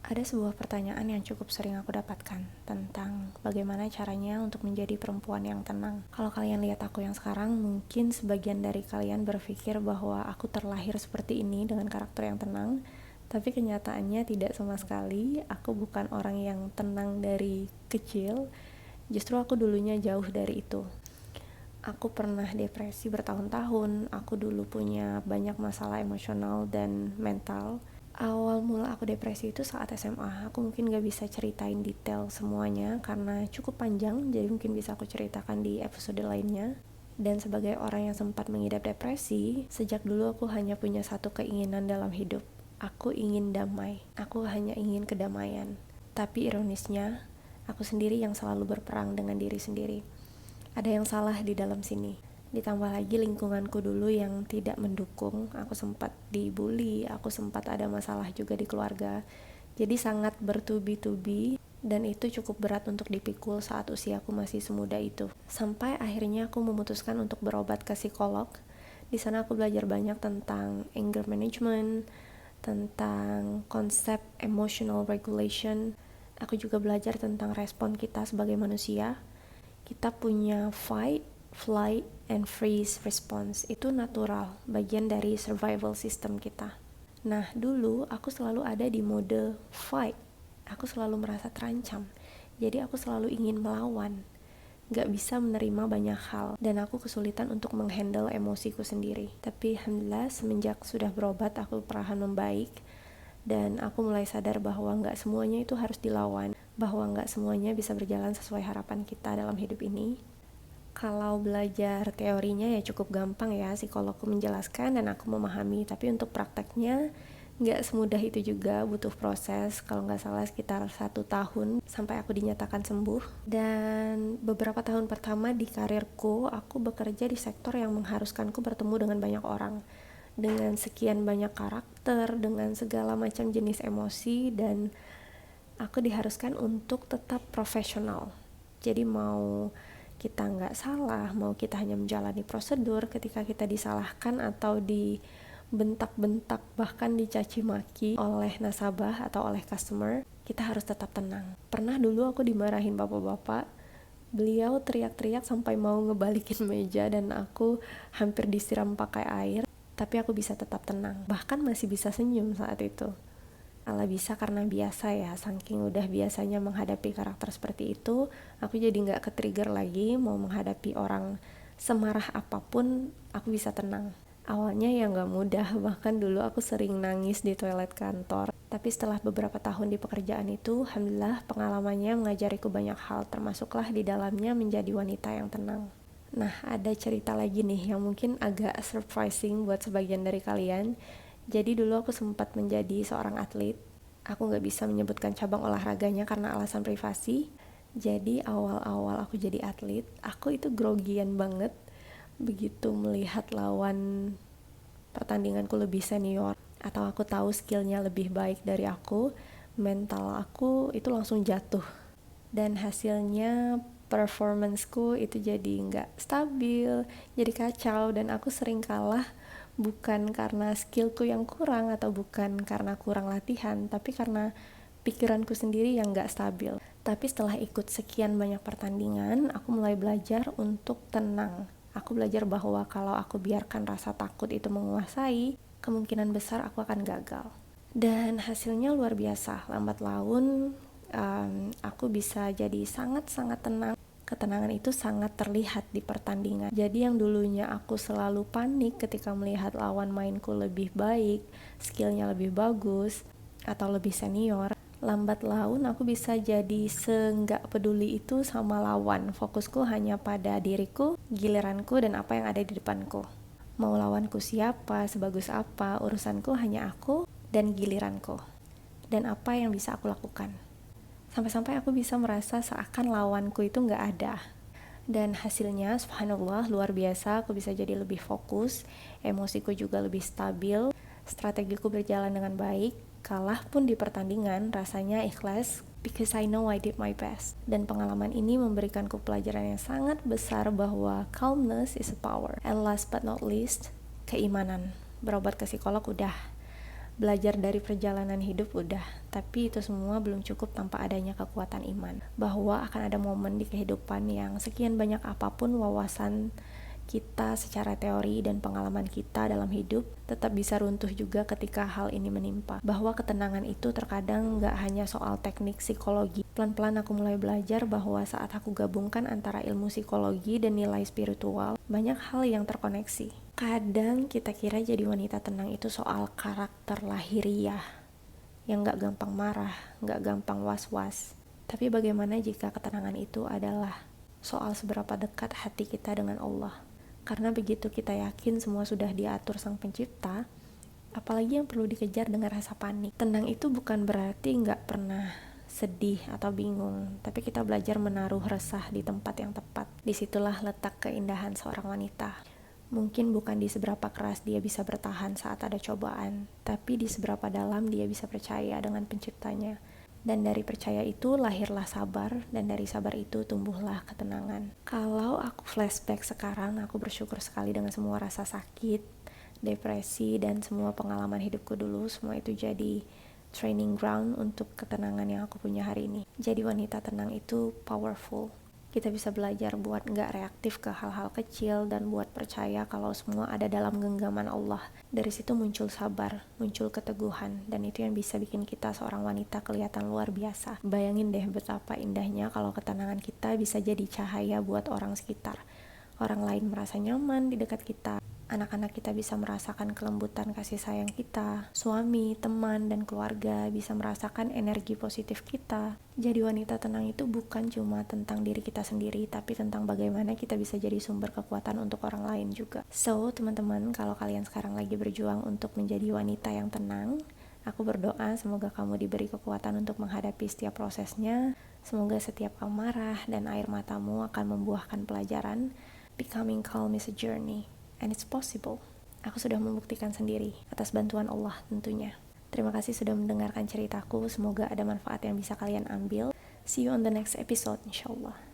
Ada sebuah pertanyaan yang cukup sering aku dapatkan tentang bagaimana caranya untuk menjadi perempuan yang tenang. Kalau kalian lihat aku yang sekarang, mungkin sebagian dari kalian berpikir bahwa aku terlahir seperti ini dengan karakter yang tenang, tapi kenyataannya tidak sama sekali. Aku bukan orang yang tenang dari kecil, justru aku dulunya jauh dari itu. Aku pernah depresi bertahun-tahun, aku dulu punya banyak masalah emosional dan mental. Awal mula aku depresi itu saat SMA. Aku mungkin gak bisa ceritain detail semuanya karena cukup panjang, jadi mungkin bisa aku ceritakan di episode lainnya. Dan sebagai orang yang sempat mengidap depresi, sejak dulu aku hanya punya satu keinginan dalam hidup. Aku ingin damai, aku hanya ingin kedamaian. Tapi ironisnya, aku sendiri yang selalu berperang dengan diri sendiri. Ada yang salah di dalam sini. Ditambah lagi lingkunganku dulu yang tidak mendukung. Aku sempat dibully, aku sempat ada masalah juga di keluarga. Jadi sangat bertubi-tubi dan itu cukup berat untuk dipikul saat usiaku masih semuda itu. Sampai akhirnya aku memutuskan untuk berobat ke psikolog. Di sana aku belajar banyak tentang anger management, tentang konsep emotional regulation. Aku juga belajar tentang respon kita sebagai manusia. Kita punya fight, flight, and freeze response. Itu natural, bagian dari survival system kita. Nah, dulu aku selalu ada di mode fight. Aku selalu merasa terancam. Jadi aku selalu ingin melawan. Gak bisa menerima banyak hal. Dan aku kesulitan untuk menghandle emosiku sendiri. Tapi alhamdulillah semenjak sudah berobat aku perlahan membaik. Dan aku mulai sadar bahwa gak semuanya itu harus dilawan. Bahwa gak semuanya bisa berjalan sesuai harapan kita dalam hidup ini. Kalau belajar teorinya ya cukup gampang ya, psikologku menjelaskan dan aku memahami. Tapi untuk prakteknya gak semudah itu juga, butuh proses. Kalau gak salah sekitar 1 tahun sampai aku dinyatakan sembuh. Dan beberapa tahun pertama di karirku, aku bekerja di sektor yang mengharuskanku bertemu dengan banyak orang, dengan sekian banyak karakter, dengan segala macam jenis emosi, dan aku diharuskan untuk tetap profesional. Jadi mau kita nggak salah, mau kita hanya menjalani prosedur, ketika kita disalahkan atau dibentak-bentak bahkan dicaci maki oleh nasabah atau oleh customer, kita harus tetap tenang. Pernah dulu aku dimarahin bapak-bapak, beliau teriak-teriak sampai mau ngebalikin meja dan aku hampir disiram pakai air, tapi aku bisa tetap tenang, bahkan masih bisa senyum saat itu. Ala bisa karena biasa ya, saking udah biasanya menghadapi karakter seperti itu, aku jadi gak ke-trigger lagi mau menghadapi orang semarah apapun, aku bisa tenang. Awalnya ya gak mudah, bahkan dulu aku sering nangis di toilet kantor. Tapi setelah beberapa tahun di pekerjaan itu, alhamdulillah pengalamannya mengajariku banyak hal, termasuklah di dalamnya menjadi wanita yang tenang. Nah, ada cerita lagi nih yang mungkin agak surprising buat sebagian dari kalian. Jadi dulu aku sempat menjadi seorang atlet. Aku gak bisa menyebutkan cabang olahraganya karena alasan privasi. Jadi awal-awal aku jadi atlet, aku itu grogian banget begitu melihat lawan pertandinganku lebih senior atau aku tahu skillnya lebih baik dari aku, mental aku itu langsung jatuh. Dan hasilnya performanceku itu jadi gak stabil, jadi kacau, dan aku sering kalah bukan karena skillku yang kurang atau bukan karena kurang latihan, tapi karena pikiranku sendiri yang gak stabil. Tapi setelah ikut sekian banyak pertandingan, aku mulai belajar untuk tenang. Aku belajar bahwa kalau aku biarkan rasa takut itu menguasai, kemungkinan besar aku akan gagal. Dan hasilnya luar biasa, lambat laun aku bisa jadi sangat-sangat tenang. Ketenangan itu sangat terlihat di pertandingan. Jadi yang dulunya aku selalu panik ketika melihat lawan mainku lebih baik, skillnya lebih bagus, atau lebih senior, lambat laun aku bisa jadi seenggak peduli itu sama lawan. Fokusku hanya pada diriku, giliranku, dan apa yang ada di depanku. Mau lawanku siapa, sebagus apa, urusanku hanya aku dan giliranku. Dan apa yang bisa aku lakukan. Sampai-sampai aku bisa merasa seakan lawanku itu gak ada. Dan hasilnya subhanallah luar biasa, aku bisa jadi lebih fokus, emosiku juga lebih stabil, strategiku berjalan dengan baik. Kalah pun di pertandingan rasanya ikhlas because I know I did my best. Dan pengalaman ini memberikanku pelajaran yang sangat besar bahwa calmness is a power. And last but not least, keimanan. Berobat ke psikolog udah, Belajar dari perjalanan hidup udah, tapi itu semua belum cukup tanpa adanya kekuatan iman. Bahwa akan ada momen di kehidupan yang sekian banyak apapun wawasan kita secara teori dan pengalaman kita dalam hidup tetap bisa runtuh juga ketika hal ini menimpa. Bahwa ketenangan itu terkadang gak hanya soal teknik psikologi. Pelan-pelan aku mulai belajar bahwa saat aku gabungkan antara ilmu psikologi dan nilai spiritual, banyak hal yang terkoneksi. Kadang kita kira jadi wanita tenang itu soal karakter lahiriah yang gak gampang marah, gak gampang was-was. Tapi bagaimana jika ketenangan itu adalah soal seberapa dekat hati kita dengan Allah? Karena begitu kita yakin semua sudah diatur Sang Pencipta, apalagi yang perlu dikejar dengan rasa panik. Tenang itu bukan berarti gak pernah sedih atau bingung, tapi kita belajar menaruh resah di tempat yang tepat. Disitulah letak keindahan seorang wanita. Mungkin bukan di seberapa keras dia bisa bertahan saat ada cobaan, tapi di seberapa dalam dia bisa percaya dengan Penciptanya. Dan dari percaya itu lahirlah sabar, dan dari sabar itu tumbuhlah ketenangan. Kalau aku flashback sekarang, aku bersyukur sekali dengan semua rasa sakit, depresi, dan semua pengalaman hidupku dulu. Semua itu jadi training ground untuk ketenangan yang aku punya hari ini. Jadi wanita tenang itu powerful. Kita bisa belajar buat gak reaktif ke hal-hal kecil dan buat percaya kalau semua ada dalam genggaman Allah. Dari situ muncul sabar, muncul keteguhan, dan itu yang bisa bikin kita seorang wanita kelihatan luar biasa. Bayangin deh betapa indahnya kalau ketenangan kita bisa jadi cahaya buat orang sekitar. Orang lain merasa nyaman di dekat kita. Anak-anak kita bisa merasakan kelembutan kasih sayang kita. Suami, teman, dan keluarga bisa merasakan energi positif kita. Jadi wanita tenang itu bukan cuma tentang diri kita sendiri, tapi tentang bagaimana kita bisa jadi sumber kekuatan untuk orang lain juga. So, teman-teman, kalau kalian sekarang lagi berjuang untuk menjadi wanita yang tenang, aku berdoa semoga kamu diberi kekuatan untuk menghadapi setiap prosesnya. Semoga setiap kamu marah dan air matamu akan membuahkan pelajaran. Becoming calm is a journey. And it's possible. Aku sudah membuktikan sendiri, atas bantuan Allah tentunya. Terima kasih sudah mendengarkan ceritaku, semoga ada manfaat yang bisa kalian ambil. See you on the next episode, insyaAllah.